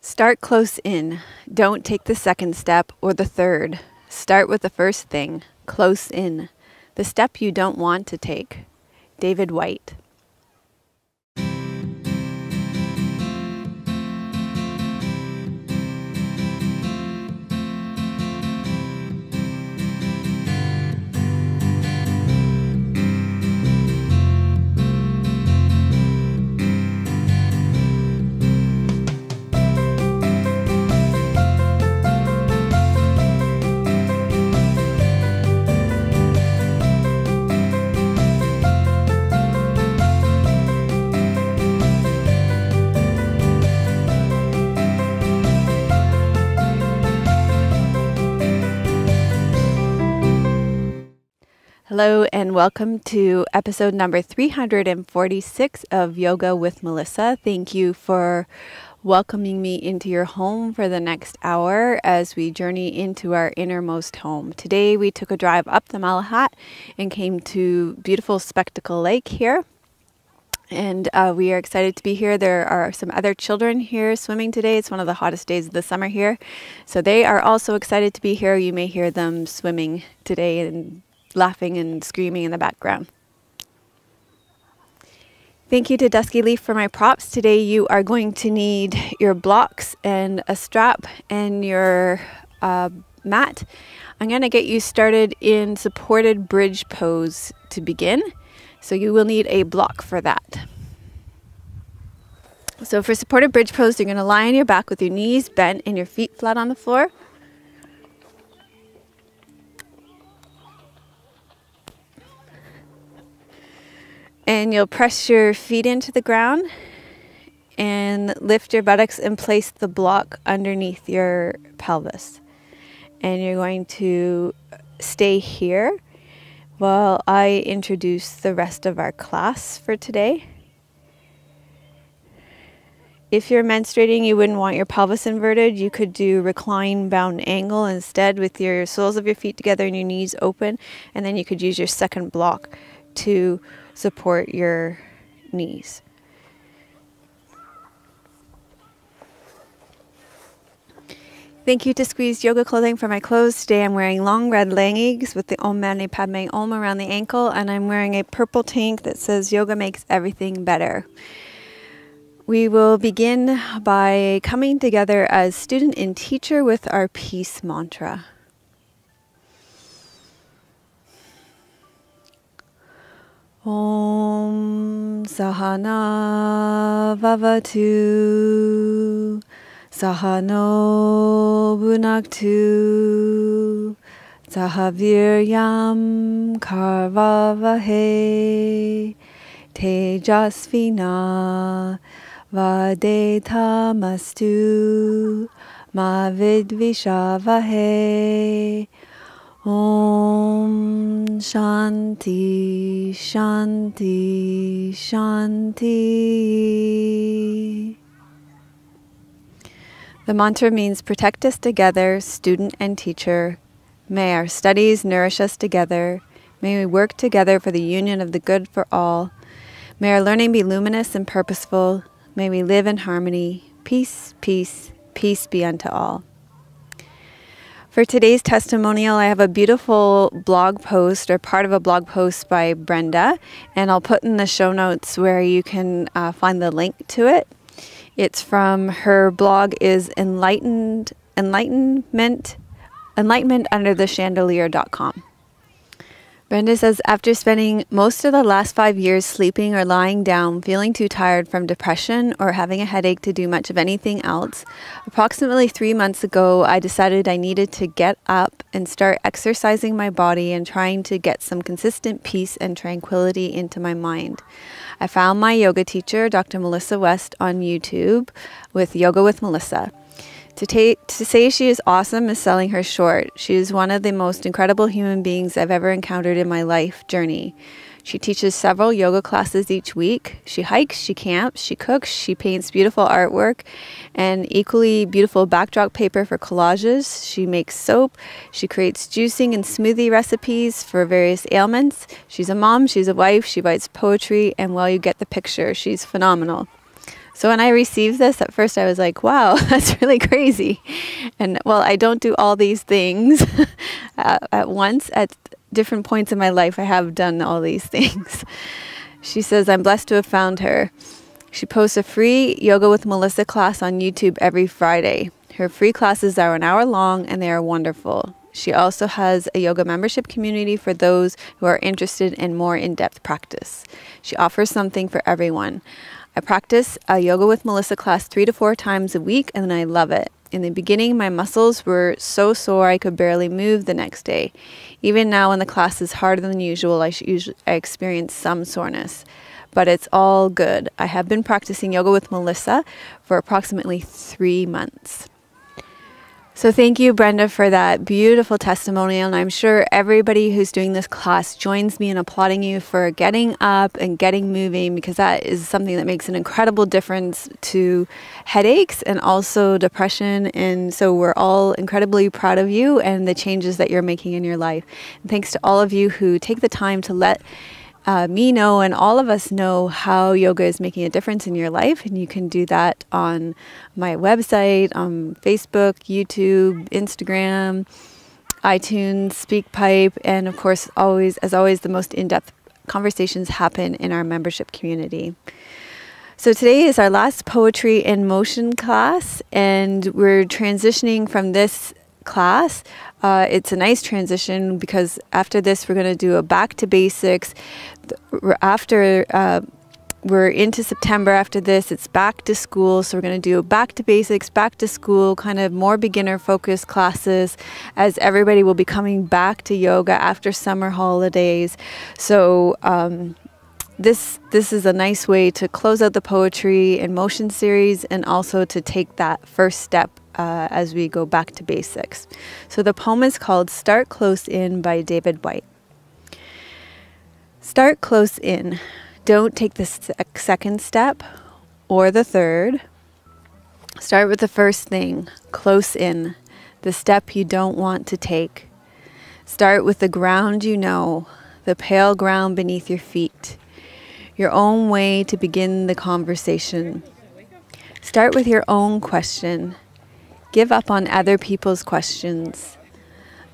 Start close in. Don't take the second step or the third. Start with the first thing, close in. The step you don't want to take. David Whyte. Hello and welcome to episode number 346 of Yoga with Melissa. Thank you for welcoming me into your home for the next hour as we journey into our innermost home. Today we took a drive up the Malahat and came to beautiful Spectacle Lake here. And we are excited to be here. There are some other children here swimming today. It's one of the hottest days of the summer here. So they are also excited to be here. You may hear them swimming today and laughing and screaming in the background. Thank you to Dusky Leaf for my props. Today you are going to need your blocks and a strap and your mat. I'm going to get you started in supported bridge pose to begin. So you will need a block for that. So for supported bridge pose, you're going to lie on your back with your knees bent and your feet flat on the floor. And you'll press your feet into the ground and lift your buttocks and place the block underneath your pelvis. And you're going to stay here while I introduce the rest of our class for today. If you're menstruating, you wouldn't want your pelvis inverted. You could do recline bound angle instead with your soles of your feet together and your knees open. And then you could use your second block to support your knees. Thank you to Squeeze Yoga Clothing for my clothes. Today I'm wearing long red leggings with the Om Mani Padme Om around the ankle, and I'm wearing a purple tank that says Yoga Makes Everything Better. We will begin by coming together as student and teacher with our peace mantra. Om Sahana Vavatu Sahano Bhunaktu Sahaviryam Karvavahe Tejasvina Vadetamastu Ma Vidvishavahe. Om Shanti Shanti Shanti. The mantra means protect us together, student and teacher. May our studies nourish us together. May we work together for the union of the good for all. May our learning be luminous and purposeful. May we live in harmony. Peace, peace, peace be unto all. For today's testimonial, I have a beautiful blog post or part of a blog post by Brenda, and I'll put in the show notes where you can find the link to it. It's from her blog is enlightenment under the chandelier.com. Brenda says, after spending most of the last 5 years sleeping or lying down, feeling too tired from depression or having a headache to do much of anything else, approximately 3 months ago, I decided I needed to get up and start exercising my body and trying to get some consistent peace and tranquility into my mind. I found my yoga teacher, Dr. Melissa West, on YouTube with Yoga with Melissa. To say she is awesome is selling her short. She is one of the most incredible human beings I've ever encountered in my life journey. She teaches several yoga classes each week. She hikes, she camps, she cooks, she paints beautiful artwork and equally beautiful backdrop paper for collages. She makes soap. She creates juicing and smoothie recipes for various ailments. She's a mom, she's a wife, she writes poetry, and well, you get the picture. She's phenomenal. So when I received this, at first I was like, wow, that's really crazy. And well, I don't do all these things at once. At different points in my life, I have done all these things. She says, I'm blessed to have found her. She posts a free Yoga with Melissa class on YouTube every Friday. Her free classes are an hour long and they are wonderful. She also has a yoga membership community for those who are interested in more in-depth practice. She offers something for everyone. I practice a Yoga with Melissa class 3 to 4 times a week and I love it. In the beginning, my muscles were so sore I could barely move the next day. Even now when the class is harder than usual, I experience some soreness. But it's all good. I have been practicing Yoga with Melissa for approximately 3 months. So thank you, Brenda, for that beautiful testimonial. And I'm sure everybody who's doing this class joins me in applauding you for getting up and getting moving, because that is something that makes an incredible difference to headaches and also depression. And so we're all incredibly proud of you and the changes that you're making in your life. And thanks to all of you who take the time to let me know and all of us know how yoga is making a difference in your life. And you can do that on my website, on Facebook, YouTube, Instagram, iTunes, SpeakPipe, and of course, as always, the most in-depth conversations happen in our membership community. So today is our last Poetry in Motion class, and we're transitioning from this class. It's a nice transition because after this we're going to do a back to basics. After we're into September, after this it's back to school, so we're going to do back to basics, back to school, kind of more beginner focused classes, as everybody will be coming back to yoga after summer holidays. So this is a nice way to close out the Poetry in Motion series and also to take that first step as we go back to basics. So the poem is called Start Close In by David Whyte. Start close in. Don't take the second step or the third. Start with the first thing, close in, the step you don't want to take. Start with the ground you know, the pale ground beneath your feet. Your own way to begin the conversation. Start with your own question. Give up on other people's questions.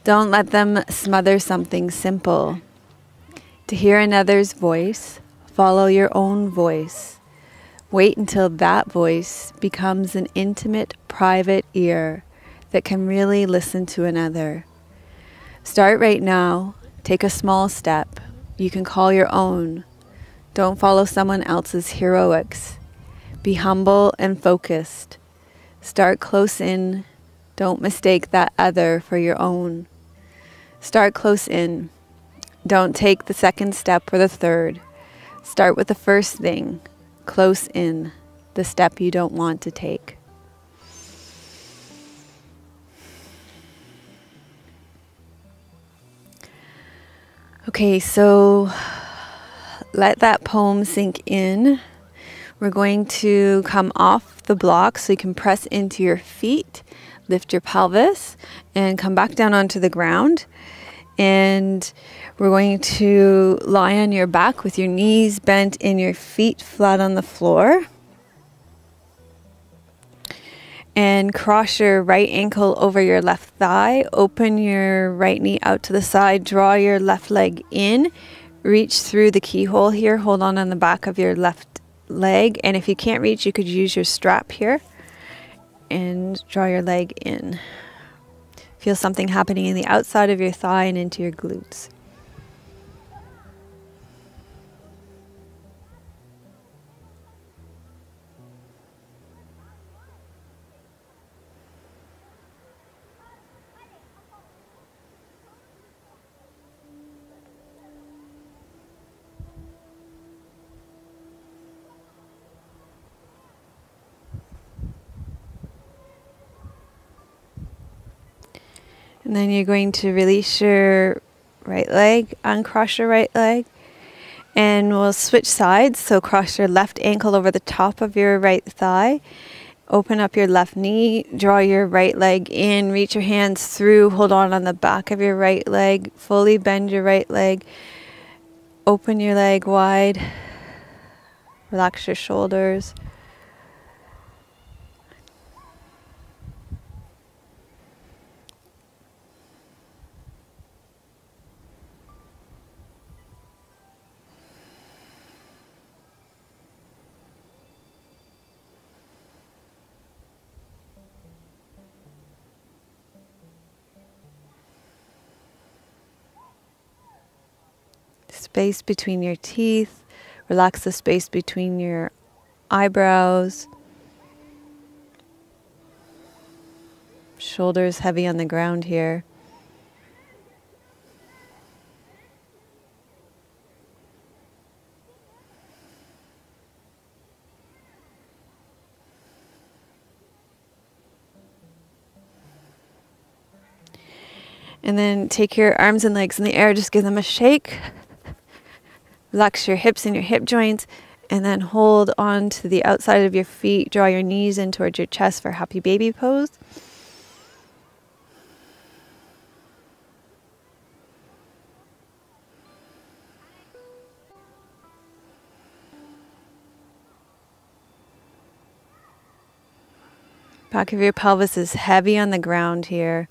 Don't let them smother something simple. To hear another's voice, follow your own voice. Wait until that voice becomes an intimate, private ear that can really listen to another. Start right now. Take a small step. You can call your own. Don't follow someone else's heroics. Be humble and focused. Start close in. Don't mistake that other for your own. Start close in. Don't take the second step or the third. Start with the first thing, close in, the step you don't want to take. Okay, so let that poem sink in. We're going to come off the block so you can press into your feet, lift your pelvis, and come back down onto the ground. And we're going to lie on your back with your knees bent and your feet flat on the floor. And cross your right ankle over your left thigh. Open your right knee out to the side. Draw your left leg in. Reach through the keyhole here. Hold on the back of your left leg. And if you can't reach, you could use your strap here. And draw your leg in. Feel something happening in the outside of your thigh and into your glutes. And then you're going to release your right leg, uncross your right leg, and we'll switch sides. So cross your left ankle over the top of your right thigh, open up your left knee, draw your right leg in, reach your hands through, hold on the back of your right leg, fully bend your right leg, open your leg wide, relax your shoulders, space between your teeth. Relax the space between your eyebrows. Shoulders heavy on the ground here. And then take your arms and legs in the air, just give them a shake. Relax your hips and your hip joints, and then hold on to the outside of your feet. Draw your knees in towards your chest for happy baby pose. Back of your pelvis is heavy on the ground here.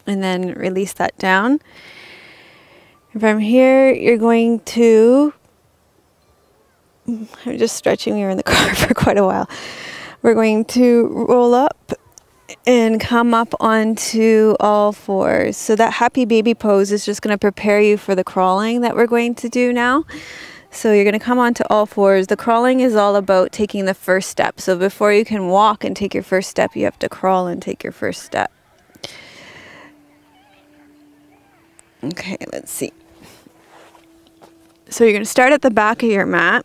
And then release that down. And from here, you're going to, I'm just stretching, we were in the car for quite a while. We're going to roll up and come up onto all fours. So that happy baby pose is just going to prepare you for the crawling that we're going to do now. So you're going to come onto all fours. The crawling is all about taking the first step. So before you can walk and take your first step, you have to crawl and take your first step. Okay, let's see. So you're going to start at the back of your mat.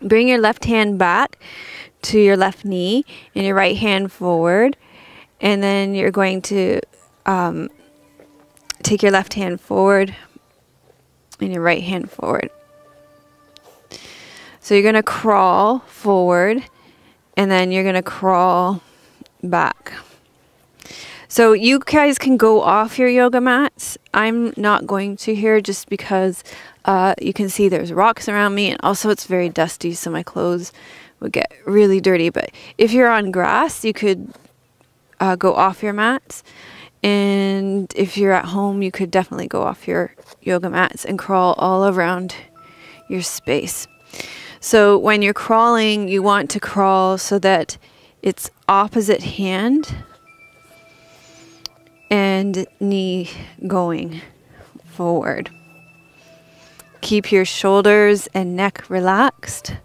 Bring your left hand back to your left knee and your right hand forward. And then you're going to take your left hand forward and your right hand forward. So you're going to crawl forward and then you're going to crawl back. So you guys can go off your yoga mats. I'm not going to here just because you can see there's rocks around me, and also it's very dusty, so my clothes would get really dirty. But if you're on grass, you could go off your mats. And if you're at home, you could definitely go off your yoga mats and crawl all around your space. So when you're crawling, you want to crawl so that it's opposite hand and knee going forward. Keep your shoulders and neck relaxed.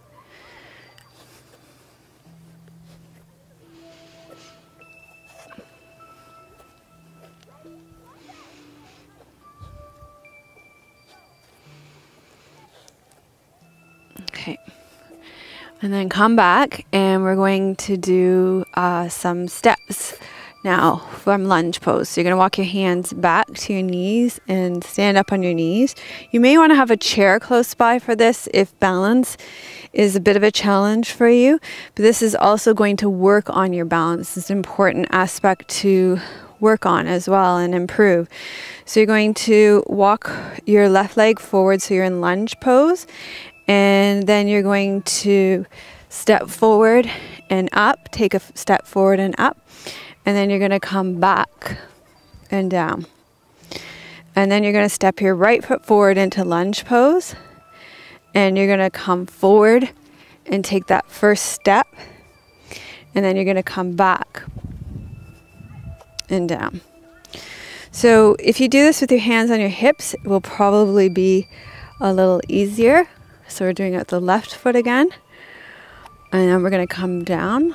Okay. And then come back and we're going to do some steps now from lunge pose. So you're going to walk your hands back to your knees and stand up on your knees. You may want to have a chair close by for this if balance is a bit of a challenge for you. But this is also going to work on your balance. It's an important aspect to work on as well and improve. So you're going to walk your left leg forward so you're in lunge pose. And then you're going to step forward and up, take a step forward and up. And then you're going to come back and down. And then you're going to step your right foot forward into lunge pose. And you're going to come forward and take that first step. And then you're going to come back and down. So if you do this with your hands on your hips, it will probably be a little easier. So we're doing it with the left foot again. And then we're going to come down.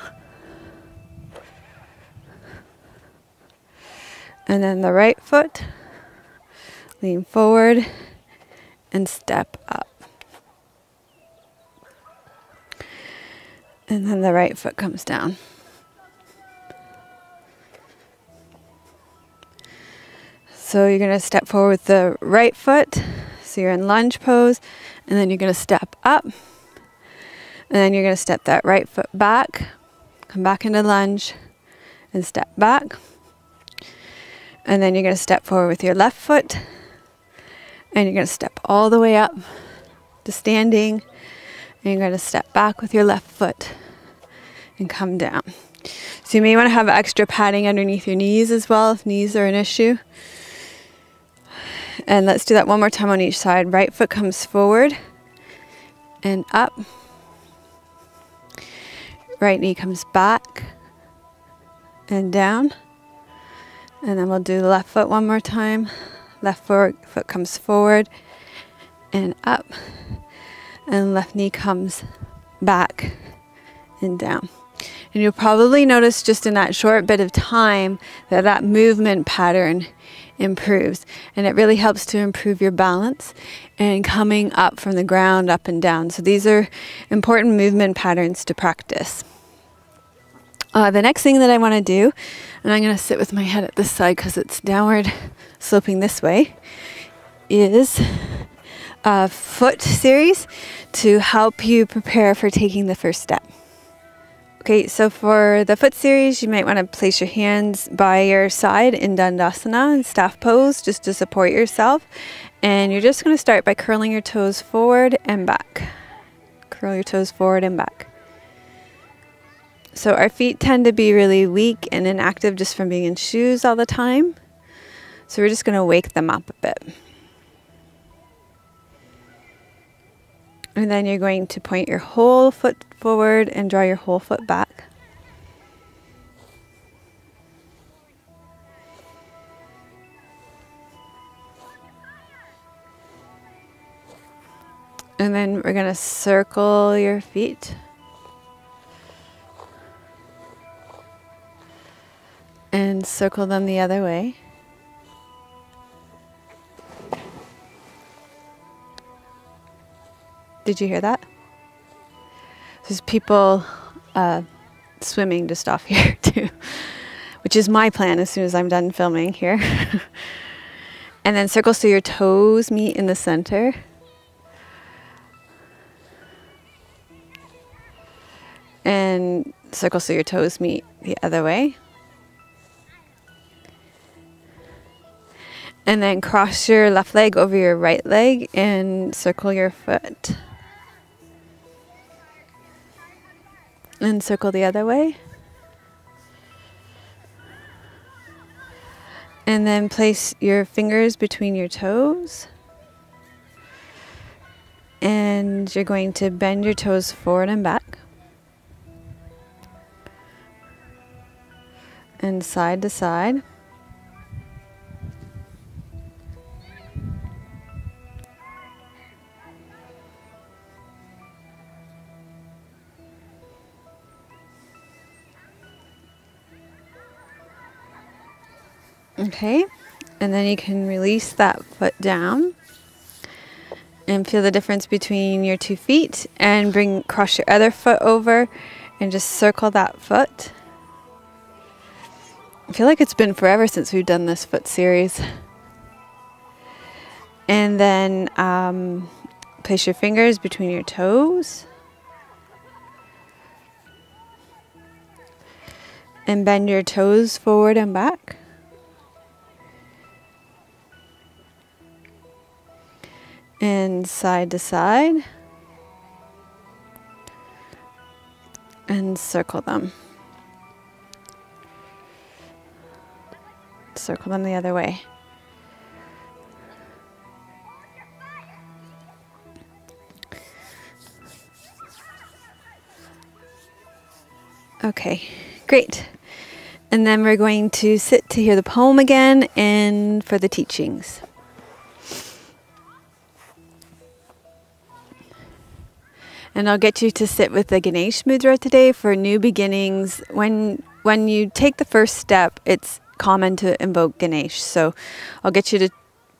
And then the right foot, lean forward and step up. And then the right foot comes down. So you're going to step forward with the right foot. So you're in lunge pose. And then you're going to step up. And then you're going to step that right foot back. Come back into lunge and step back. And then you're going to step forward with your left foot. And you're going to step all the way up to standing. And you're going to step back with your left foot and come down. So you may want to have extra padding underneath your knees as well if knees are an issue. And let's do that one more time on each side. Right foot comes forward and up. Right knee comes back and down. And then we'll do the left foot one more time. Left foot comes forward and up. And left knee comes back and down. And you'll probably notice just in that short bit of time that that movement pattern improves. And it really helps to improve your balance and coming up from the ground, up and down. So these are important movement patterns to practice. The next thing that I want to do, and I'm going to sit with my head at this side because it's downward sloping this way, is a foot series to help you prepare for taking the first step. Okay, so for the foot series, you might want to place your hands by your side in Dandasana and staff pose just to support yourself. And you're just going to start by curling your toes forward and back. Curl your toes forward and back. So our feet tend to be really weak and inactive just from being in shoes all the time. So we're just going to wake them up a bit. And then you're going to point your whole foot forward and draw your whole foot back. And then we're going to circle your feet. And circle them the other way. Did you hear that? There's people swimming just off here too, which is my plan as soon as I'm done filming here. And then circle so your toes meet in the center. And circle so your toes meet the other way. And then cross your left leg over your right leg and circle your foot. And circle the other way. And then place your fingers between your toes. And you're going to bend your toes forward and back. And side to side. Okay, and then you can release that foot down and feel the difference between your 2 feet and cross your other foot over and just circle that foot. I feel like it's been forever since we've done this foot series. And then place your fingers between your toes. And bend your toes forward and back. And side to side. And circle them. Circle them the other way. Okay, great. And then we're going to sit to hear the poem again and for the teachings. And I'll get you to sit with the Ganesh Mudra today for new beginnings. When you take the first step, it's common to invoke Ganesh. So I'll get you to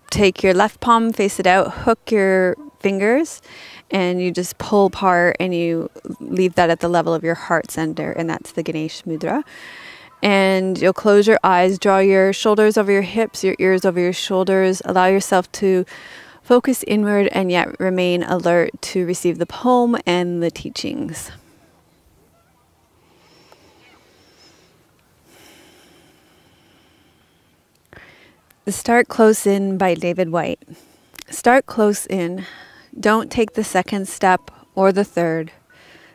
take your left palm, face it out, hook your fingers, and you just pull apart and you leave that at the level of your heart center, and that's the Ganesh Mudra. And you'll close your eyes, draw your shoulders over your hips, your ears over your shoulders, allow yourself to focus inward and yet remain alert to receive the poem and the teachings. The Start Close In by David Whyte. Start close in. Don't take the second step or the third.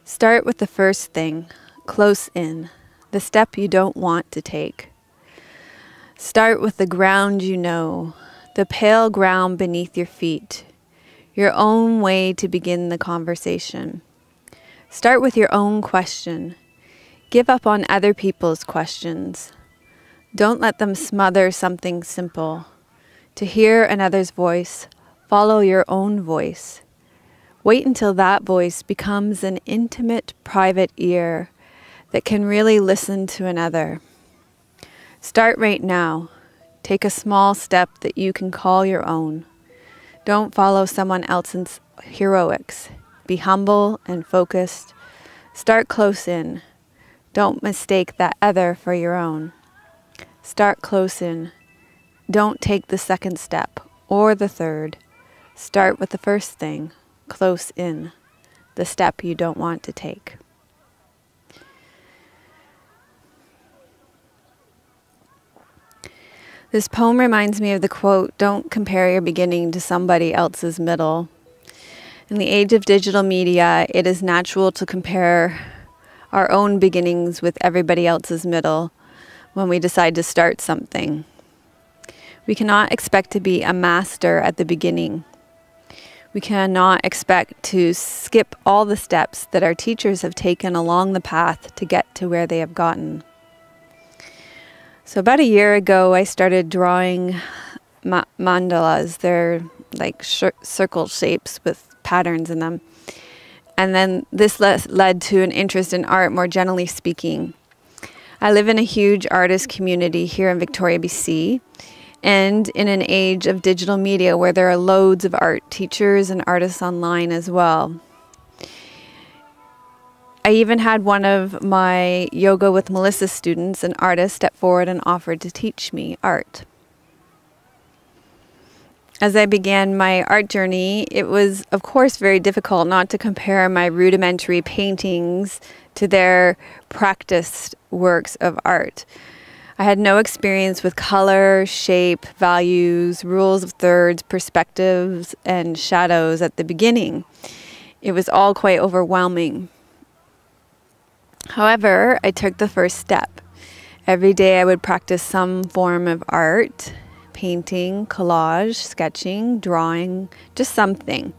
Start with the first thing, close in, the step you don't want to take. Start with the ground you know, the pale ground beneath your feet, your own way to begin the conversation. Start with your own question. Give up on other people's questions. Don't let them smother something simple. To hear another's voice, follow your own voice. Wait until that voice becomes an intimate, private ear that can really listen to another. Start right now. Take a small step that you can call your own. Don't follow someone else's heroics. Be humble and focused. Start close in. Don't mistake that other for your own. Start close in. Don't take the second step or the third. Start with the first thing, close in, the step you don't want to take. This poem reminds me of the quote, "Don't compare your beginning to somebody else's middle." In the age of digital media, it is natural to compare our own beginnings with everybody else's middle when we decide to start something. We cannot expect to be a master at the beginning. We cannot expect to skip all the steps that our teachers have taken along the path to get to where they have gotten. So about a year ago, I started drawing mandalas. They're like circle shapes with patterns in them. And then this led to an interest in art, more generally speaking. I live in a huge artist community here in Victoria, BC, and in an age of digital media where there are loads of art teachers and artists online as well. I even had one of my Yoga with Melissa students, an artist, step forward and offered to teach me art. As I began my art journey, it was, of course, very difficult not to compare my rudimentary paintings to their practiced works of art. I had no experience with color, shape, values, rules of thirds, perspectives, and shadows at the beginning. It was all quite overwhelming. However, I took the first step. Every day I would practice some form of art, painting, collage, sketching, drawing, just something.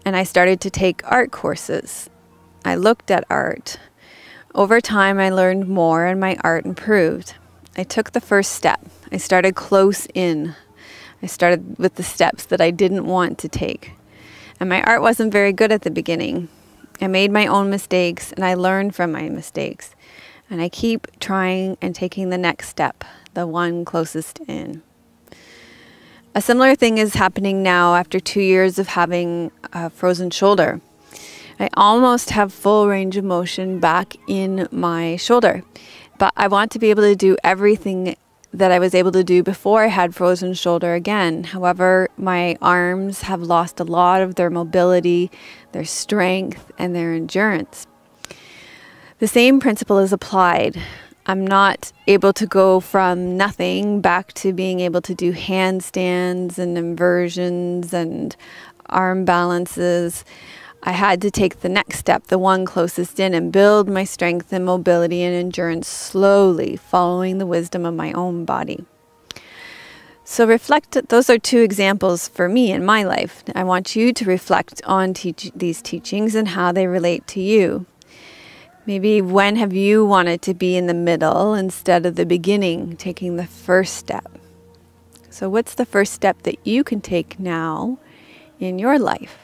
And I started to take art courses. I looked at art. Over time, I learned more and my art improved. I took the first step. I started close in. I started with the steps that I didn't want to take. And my art wasn't very good at the beginning. I made my own mistakes and I learned from my mistakes. And I keep trying and taking the next step, the one closest in. A similar thing is happening now after 2 years of having a frozen shoulder. I almost have full range of motion back in my shoulder, but I want to be able to do everything that I was able to do before I had frozen shoulder again. However, my arms have lost a lot of their mobility, their strength, and their endurance. The same principle is applied. I'm not able to go from nothing back to being able to do handstands and inversions and arm balances. I had to take the next step, the one closest in, and build my strength and mobility and endurance slowly, following the wisdom of my own body. So reflect, those are 2 examples for me in my life. I want you to reflect on these teachings and how they relate to you. Maybe when have you wanted to be in the middle instead of the beginning, taking the first step? So what's the first step that you can take now in your life?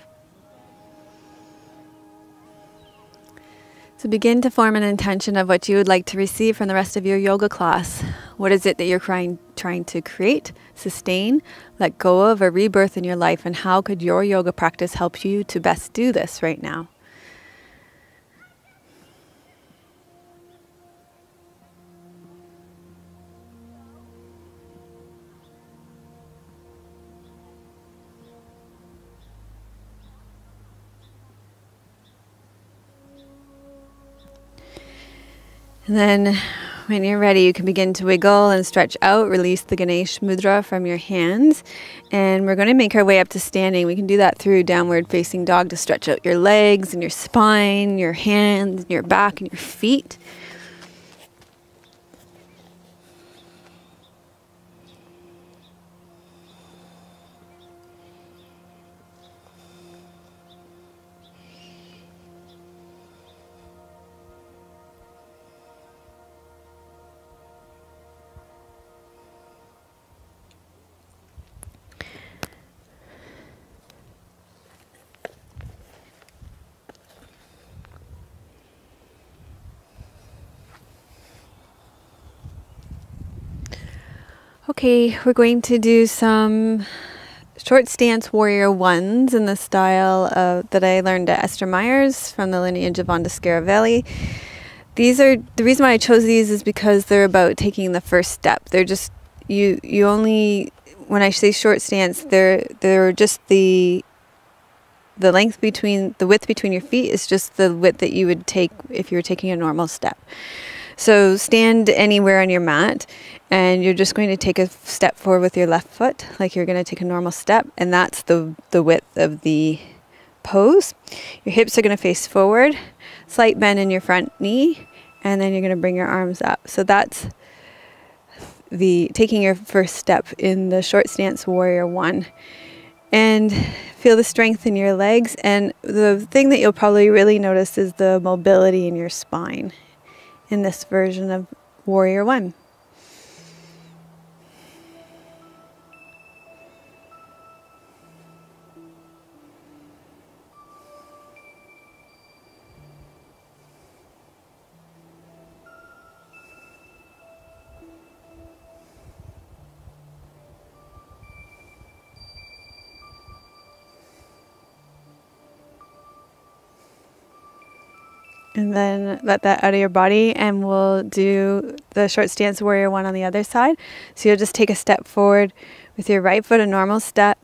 So begin to form an intention of what you would like to receive from the rest of your yoga class. What is it that you're trying to create, sustain, let go of, or rebirth in your life? And how could your yoga practice help you to best do this right now? And then When you're ready, you can begin to wiggle and stretch out. Release the Ganesh Mudra from your hands. And we're going to make our way up to standing. We can do that through downward facing dog to stretch out your legs and your spine, your hands, your back, and your feet. Okay, we're going to do some short stance warrior ones in the style that I learned at Esther Myers from the lineage of Vonda Scaravelli. These are, the reason why I chose these is because they're about taking the first step. They're just, you only, when I say short stance, they're just the length between, the width between your feet is just the width that you would take if you were taking a normal step. So stand anywhere on your mat, and you're just going to take a step forward with your left foot, like you're going to take a normal step, and that's the width of the pose. Your hips are going to face forward, slight bend in your front knee, and then you're going to bring your arms up. So that's the taking your first step in the short stance warrior one. And feel the strength in your legs, and the thing that you'll probably really notice is the mobility in your spine in this version of warrior one. And then let that out of your body, and we'll do the short stance warrior one on the other side. So you'll just take a step forward with your right foot, a normal step.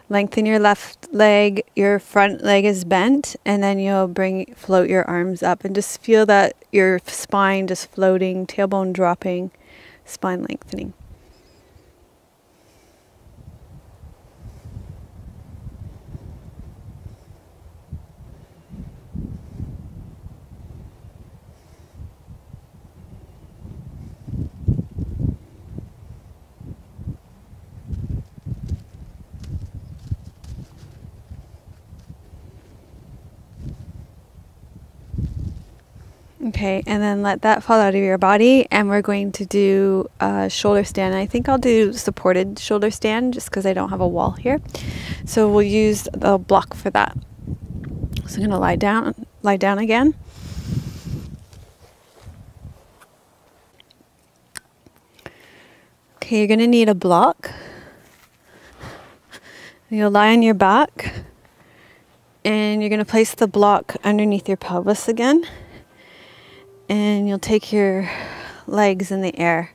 Lengthen your left leg, your front leg is bent, and then you'll float your arms up and just feel that your spine just floating, tailbone dropping, spine lengthening. Okay, and then let that fall out of your body, and we're going to do a shoulder stand. I think I'll do supported shoulder stand just because I don't have a wall here. So we'll use the block for that. So I'm going to lie down again. Okay, you're going to need a block. You'll lie on your back, and you're going to place the block underneath your pelvis again. And you'll take your legs in the air.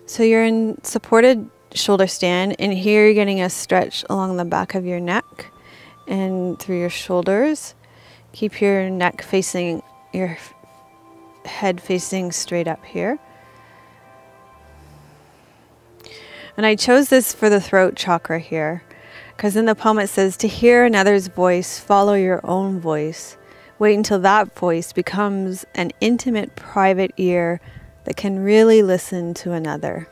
So you're in supported shoulder stand, and here you're getting a stretch along the back of your neck and through your shoulders. Keep your neck facing, your head facing straight up here. And I chose this for the throat chakra here, because in the poem it says, to hear another's voice, follow your own voice. Wait until that voice becomes an intimate, private ear that can really listen to another.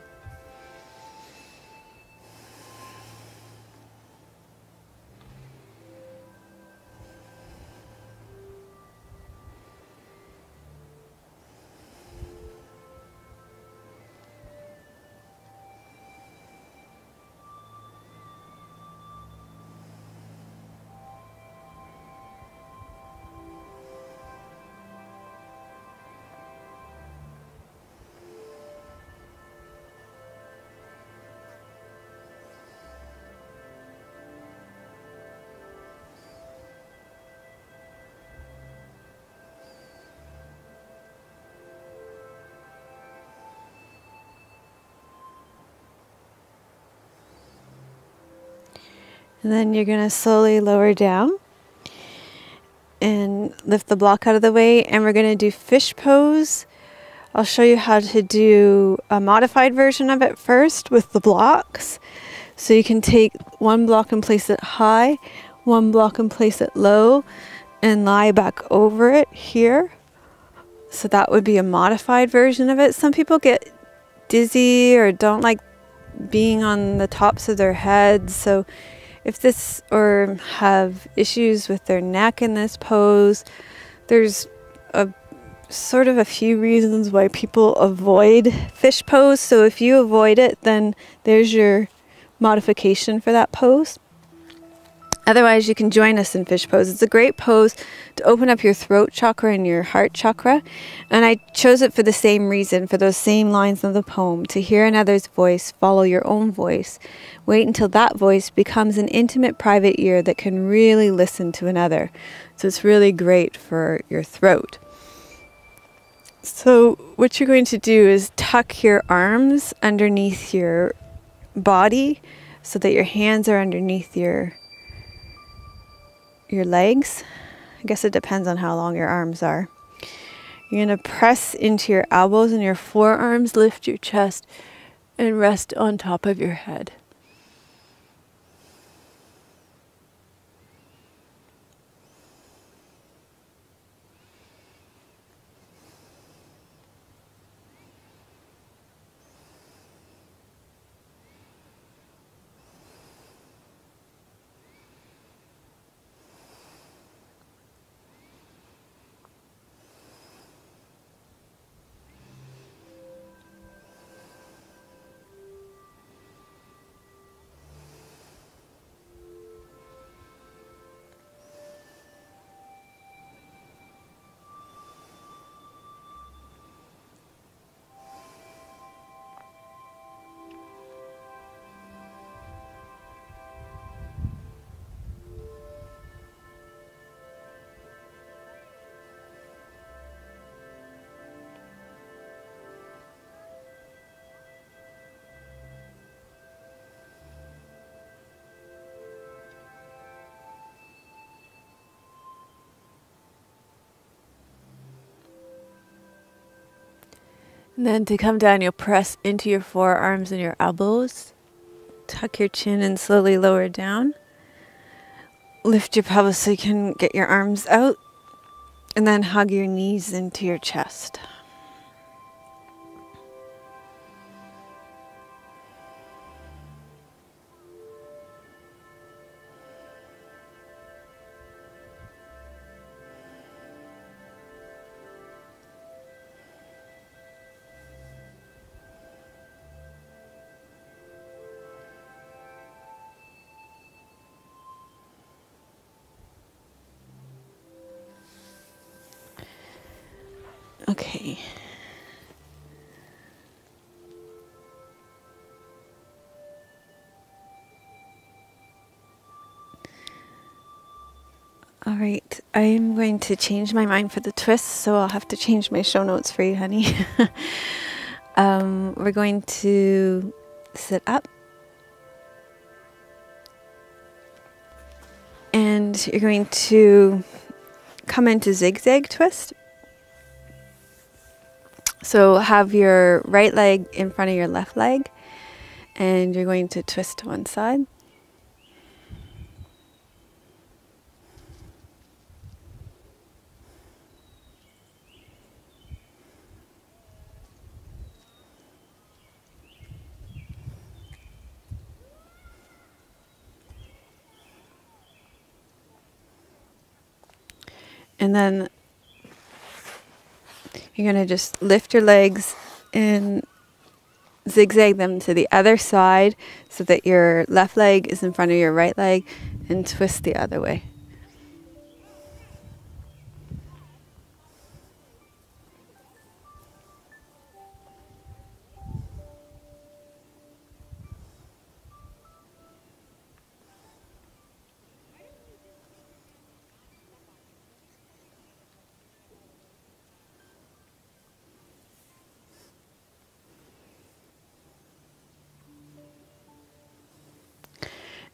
And then you're going to slowly lower down and lift the block out of the way. And we're going to do fish pose I'll show you how to do a modified version of it first with the blocks. So you can take one block and place it high, one block and place it low, and lie back over it here. So that would be a modified version of it. Some people get dizzy or don't like being on the tops of their heads. So if this, or have issues with their neck in this pose, there's a sort of a few reasons why people avoid fish pose. So if you avoid it, then there's your modification for that pose. Otherwise, you can join us in fish pose. It's a great pose to open up your throat chakra and your heart chakra. And I chose it for the same reason, for those same lines of the poem. To hear another's voice, follow your own voice. Wait until that voice becomes an intimate private ear that can really listen to another. So it's really great for your throat. So what you're going to do is tuck your arms underneath your body so that your hands are underneath your legs. I guess it depends on how long your arms are. You're going to press into your elbows and your forearms, lift your chest, and rest on top of your head. And then to come down, you'll press into your forearms and your elbows. Tuck your chin and slowly lower down. Lift your pelvis so you can get your arms out. And then hug your knees into your chest. Okay. All right, I'm going to change my mind for the twist, so I'll have to change my show notes for you, honey. We're going to sit up. And you're going to come into zigzag twist. So have your right leg in front of your left leg, and you're going to twist to one side. And then you're going to just lift your legs and zigzag them to the other side so that your left leg is in front of your right leg, and twist the other way.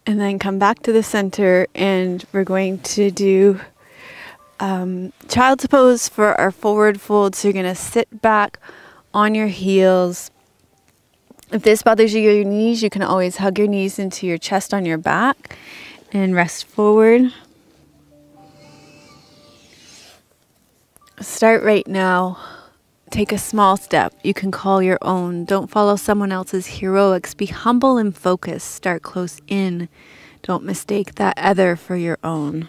And then come back to the center, and we're going to do child's pose for our forward fold. So you're going to sit back on your heels. If this bothers you, your knees, you can always hug your knees into your chest on your back and rest forward. Start right now. Take a small step you can call your own. Don't follow someone else's heroics. Be humble and focused. Start close in. Don't mistake that other for your own.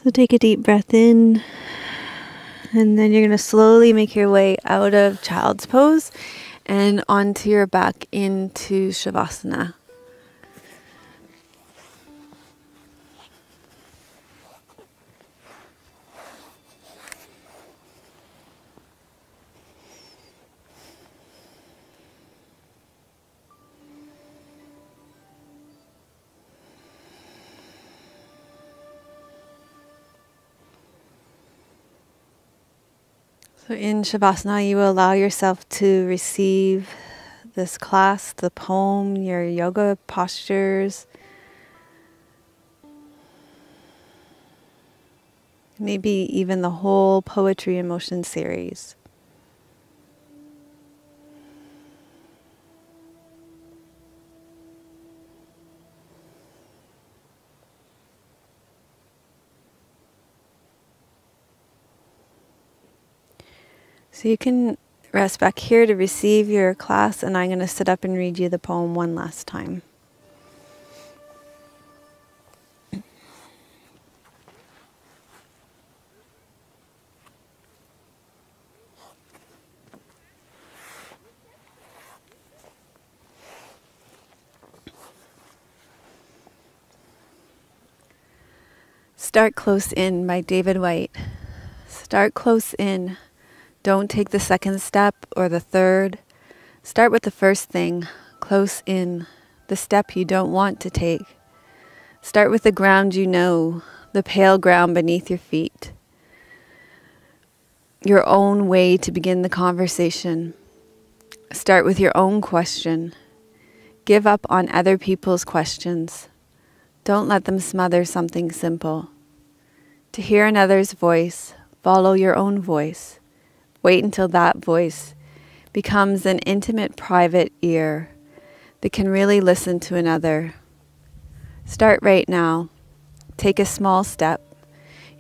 So take a deep breath in, and then you're going to slowly make your way out of child's pose and onto your back into Shavasana. So in Shavasana, you allow yourself to receive this class, the poem, your yoga postures, maybe even the whole Poetry in Motion series. So you can rest back here to receive your class, and I'm going to sit up and read you the poem one last time. Start Close In by David Whyte. Start close in. Don't take the second step or the third. Start with the first thing, close in, the step you don't want to take. Start with the ground you know, the pale ground beneath your feet. Your own way to begin the conversation. Start with your own question. Give up on other people's questions. Don't let them smother something simple. To hear another's voice, follow your own voice. Wait until that voice becomes an intimate, private ear that can really listen to another. Start right now. Take a small step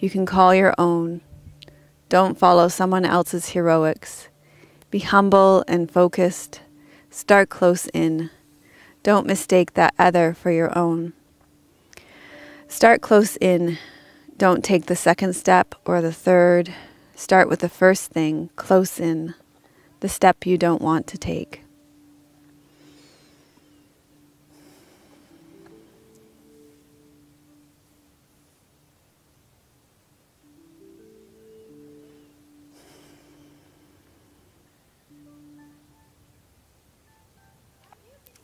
you can call your own. Don't follow someone else's heroics. Be humble and focused. Start close in. Don't mistake that other for your own. Start close in. Don't take the second step or the third. Start with the first thing, close in, the step you don't want to take.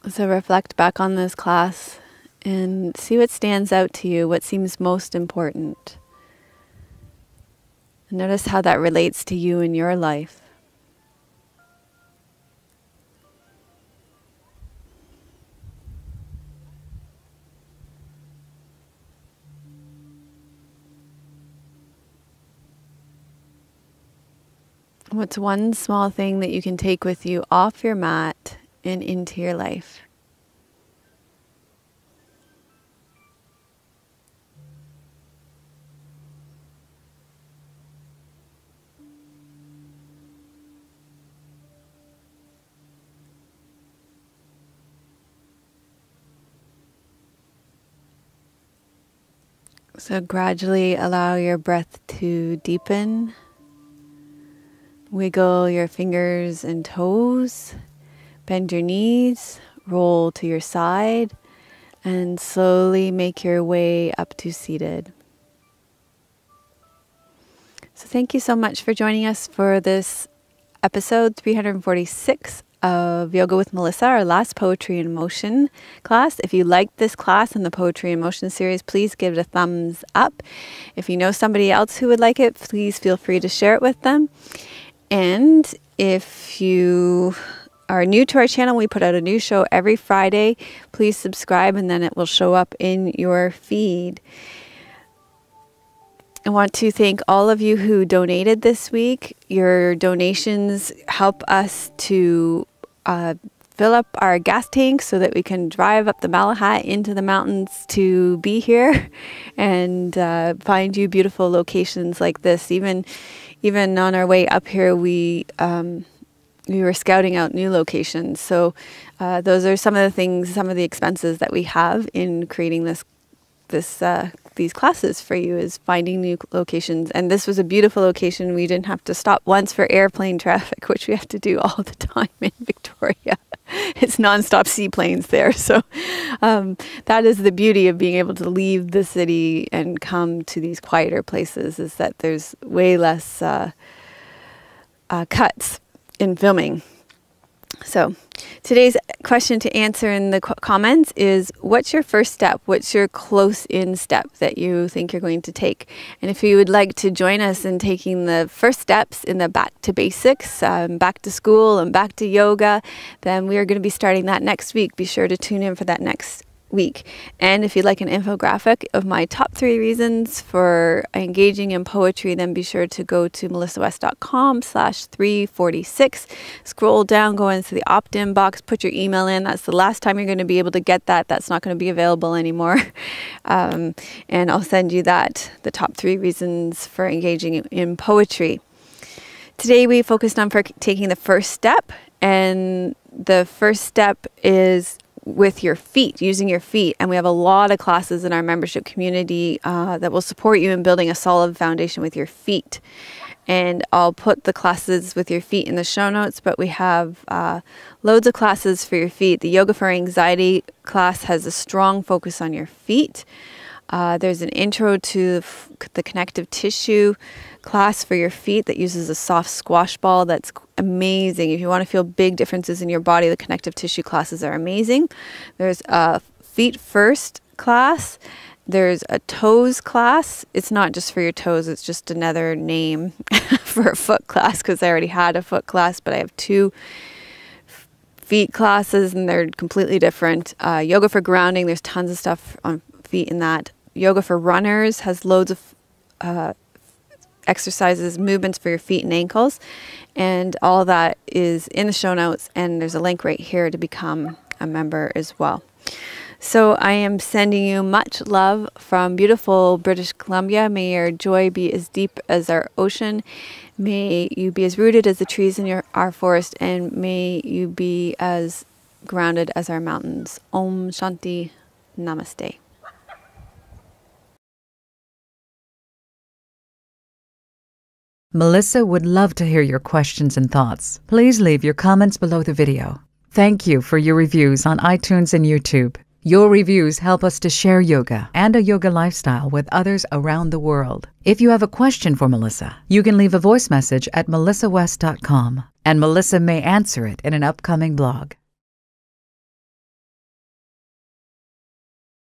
So reflect back on this class and see what stands out to you, what seems most important. And notice how that relates to you in your life. What's one small thing that you can take with you off your mat and into your life? So gradually allow your breath to deepen. Wiggle your fingers and toes. Bend your knees. Roll to your side. And slowly make your way up to seated. So thank you so much for joining us for this episode 346 of Yoga with Melissa, our last Poetry in Motion class. If you liked this class and the Poetry in Motion series, please give it a thumbs up. If you know somebody else who would like it, please feel free to share it with them. And if you are new to our channel, we put out a new show every Friday. Please subscribe and then it will show up in your feed. I want to thank all of you who donated this week. Your donations help us to fill up our gas tanks so that we can drive up the Malahat into the mountains to be here and find you beautiful locations like this. Even on our way up here, we were scouting out new locations. So those are some of the things, some of the expenses that we have in creating these classes for you, is finding new locations. And this was a beautiful location. We didn't have to stop once for airplane traffic, which we have to do all the time in Victoria. It's nonstop seaplanes there. So that is the beauty of being able to leave the city and come to these quieter places, is that there's way less cuts in filming. So today's question to answer in the comments is, what's your first step? What's your close-in step that you think you're going to take? And if you would like to join us in taking the first steps in the back to basics, back to school and back to yoga, then we are going to be starting that next week. Be sure to tune in for that next week. And if you'd like an infographic of my top 3 reasons for engaging in poetry, then be sure to go to melissawest.com/346. Scroll down, go into the opt-in box, put your email in. That's the last time you're going to be able to get that. That's not going to be available anymore. And I'll send you that, the top 3 reasons for engaging in poetry. Today we focused on taking the first step, and the first step is with your feet, using your feet. And we have a lot of classes in our membership community that will support you in building a solid foundation with your feet. And I'll put the classes with your feet in the show notes, but we have loads of classes for your feet. The Yoga for Anxiety class has a strong focus on your feet. There's an intro to the connective tissue class for your feet that uses a soft squash ball. That's amazing. If you want to feel big differences in your body, the connective tissue classes are amazing. There's a feet first class. There's a toes class. It's not just for your toes. It's just another name for a foot class, because I already had a foot class, but I have 2 feet classes and they're completely different. Yoga for grounding. There's tons of stuff on feet in that. Yoga for runners has loads of exercises, movements for your feet and ankles, and all of that is in the show notes, and there's a link right here to become a member as well. So I am sending you much love from beautiful British Columbia. May your joy be as deep as our ocean. May you be as rooted as the trees in our forest, and may you be as grounded as our mountains. Om Shanti. Namaste. Melissa would love to hear your questions and thoughts. Please leave your comments below the video. Thank you for your reviews on iTunes and YouTube. Your reviews help us to share yoga and a yoga lifestyle with others around the world. If you have a question for Melissa, you can leave a voice message at melissawest.com, and Melissa may answer it in an upcoming blog.